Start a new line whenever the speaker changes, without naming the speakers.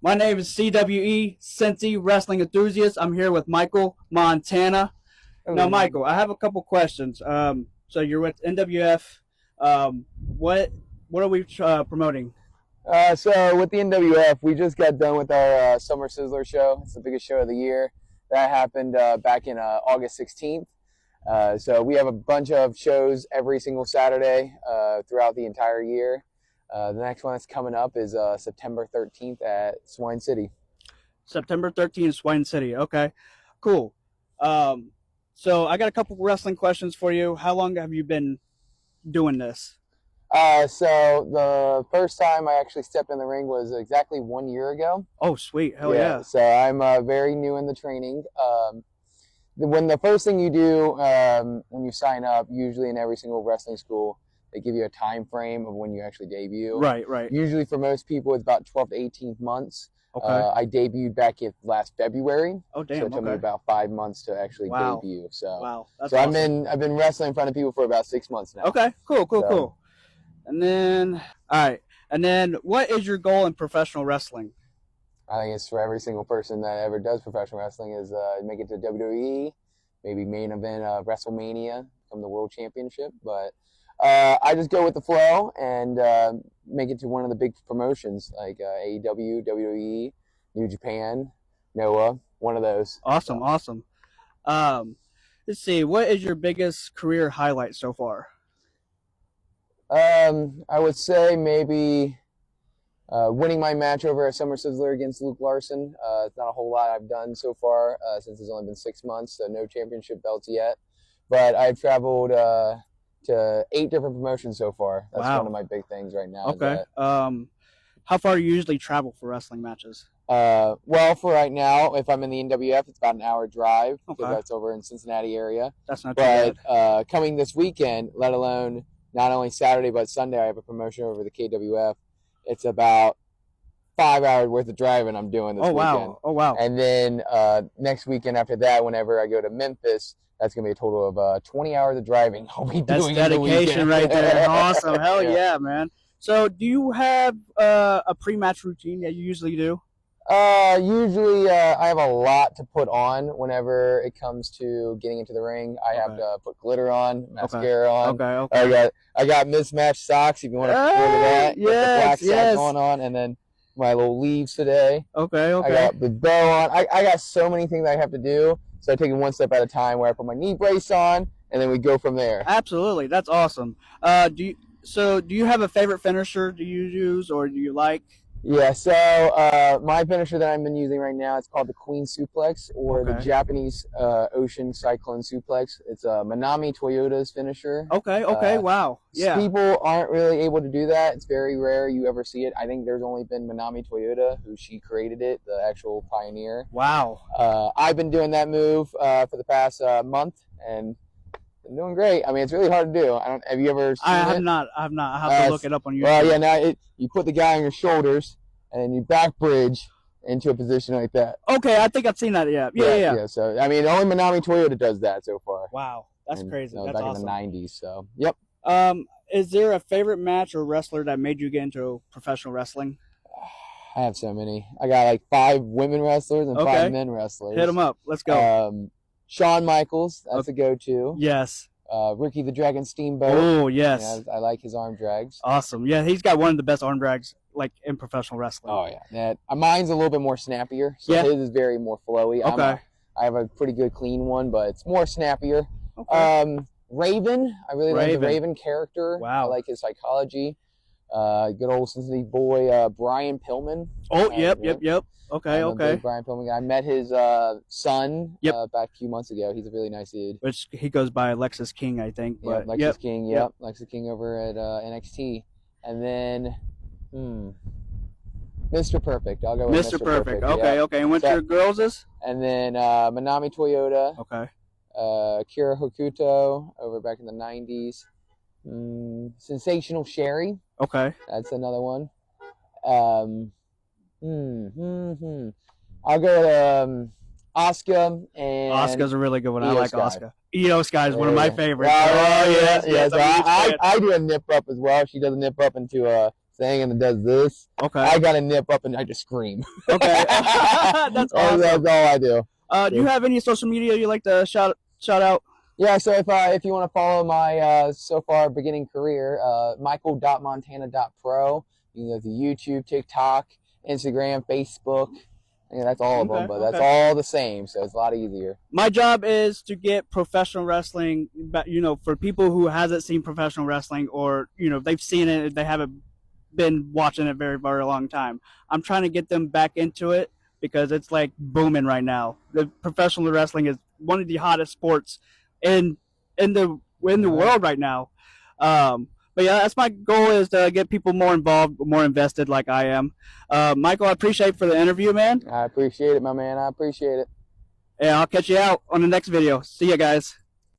My name is CWE, Cincy Wrestling Enthusiast. I'm here with Michael Montana. Now,
Oh,
Michael, I have a couple questions. So you're with NWF. What are we promoting?
so with the NWF, we just got done with our Summer Sizzler show. It's the biggest show of the year. That happened back in August 16th. So we have a bunch of shows every single Saturday throughout the entire year. The next one that's coming up is September 13th at Swine City.
September 13th, Swine City. Okay, cool. So I got a couple wrestling questions for you. How long have you been doing this?
So the first time I actually stepped in the ring was exactly 1 year ago.
Oh, sweet. Hell yeah.
So I'm very new in the training. When the first thing you do when you sign up, usually in every single wrestling school, they give you a time frame of when you actually debut.
Right, right.
Usually for most people, it's about 12 to 18 months.
Okay.
I debuted back in last February.
Oh, damn.
So it took me about 5 months to actually debut. So,
wow. That's
so
awesome.
I've been wrestling in front of people for about 6 months now.
Okay, cool. And then, all right. And then, what is your goal in professional wrestling?
I think it's for every single person that ever does professional wrestling is make it to WWE, maybe main event WrestleMania, become the world championship. But I just go with the flow and make it to one of the big promotions like AEW, WWE, New Japan, Noah, one of those.
Awesome. Let's see. What is your biggest career highlight so far?
I would say maybe winning my match over at Summer Sizzler against Luke Larson. It's not a whole lot I've done so far since it's only been 6 months, so no championship belts yet. But I've traveled to 8 different promotions so far. That's one of my big things right now.
Okay. How far do you usually travel for wrestling matches?
Well, for right now, if I'm in the NWF, it's about an hour drive because
Okay.
that's over in Cincinnati area.
That's not too bad.
But coming this weekend, let alone not only Saturday but Sunday, I have a promotion over the KWF. It's about 5 hours worth of driving I'm doing this weekend.
Oh, wow.
And then next weekend after that, whenever I go to Memphis, that's going to be a total of 20 hours of driving I'll be
That's
doing
dedication right there. Awesome. Hell yeah, man. So do you have a pre-match routine that you usually do?
Usually I have a lot to put on whenever it comes to getting into the ring. I have to put glitter on, mascara on.
Okay.
I got mismatched socks if you want to order that.
Yes,
the black
yes.
socks going on, and then my little leaves today.
Okay.
I got the bow on. I got so many things I have to do, so I take it one step at a time where I put my knee brace on, and then we go from there.
Absolutely. That's awesome. Do you have a favorite finisher do you use or do you like?
Yeah, so my finisher that I've been using right now, it's called the Queen Suplex or the Japanese Ocean Cyclone Suplex. It's Manami Toyota's finisher.
Okay, wow. Yeah.
People aren't really able to do that. It's very rare you ever see it. I think there's only been Manami Toyota, who she created it, the actual pioneer.
Wow.
I've been doing that move for the past month, and I'm doing great. I mean, it's really hard to do. Have you ever seen it?
I have not. I have to look it up on YouTube.
Well, yeah, now you put the guy on your shoulders, and then you back bridge into a position like that.
Okay, I think I've seen that. Yeah.
So, I mean, only Manami Toyota does that so far.
Wow, that's crazy. That's
back
awesome.
in the 90s, so, yep.
Is there a favorite match or wrestler that made you get into professional wrestling?
I have so many. I got like 5 women wrestlers and 5 men wrestlers.
Hit them up. Let's go.
Shawn Michaels, that's a go-to.
Yes.
Ricky the Dragon Steamboat.
Oh, yes.
I like his arm drags.
Awesome. Yeah, he's got one of the best arm drags like in professional wrestling.
Oh, yeah. Mine's a little bit more snappier, so his is very more flowy.
Okay.
I have a pretty good clean one, but it's more snappier.
Okay.
Raven, I really like the Raven character.
Wow.
I like his psychology. Good old Cincinnati boy, Brian Pillman.
Oh, yep. Okay.
Brian Pillman. I met his son back a few months ago. He's a really nice dude.
Which he goes by Alexis King, I think.
Yeah, Lexus King. Yep, Lexus King over at NXT. And then, Mr. Perfect. I'll go with Mr. Perfect.
Okay. And what's your girls is?
And then Manami Toyota.
Okay.
Kira Hokuto over back in the 90s. Sensational Sherry.
Okay.
That's another one. I'll go with Asuka and
Asuka's a really good one. I like Asuka. Io Sky is one of my favorites.
Oh yes. So I do a nip up as well. She does a nip up into a thing and it does this,
Okay.
I gotta nip up and I just scream.
Okay. That's awesome.
That's all I do.
Do you have any social media you like to shout out?
Yeah, so if you want to follow my so far beginning career, michael.montana.pro. You can go to YouTube, TikTok, Instagram, Facebook. Yeah, that's all of them, but that's all the same, so it's a lot easier.
My job is to get professional wrestling, for people who hasn't seen professional wrestling, or they've seen it, they haven't been watching it very, very long time. I'm trying to get them back into it because it's like booming right now. The professional wrestling is one of the hottest sports in the world right now. But yeah, that's my goal, is to get people more involved, more invested, like I am. Michael, I appreciate for the interview, man.
I appreciate it, my man. I appreciate it.
And I'll catch you out on the next video. See ya, guys.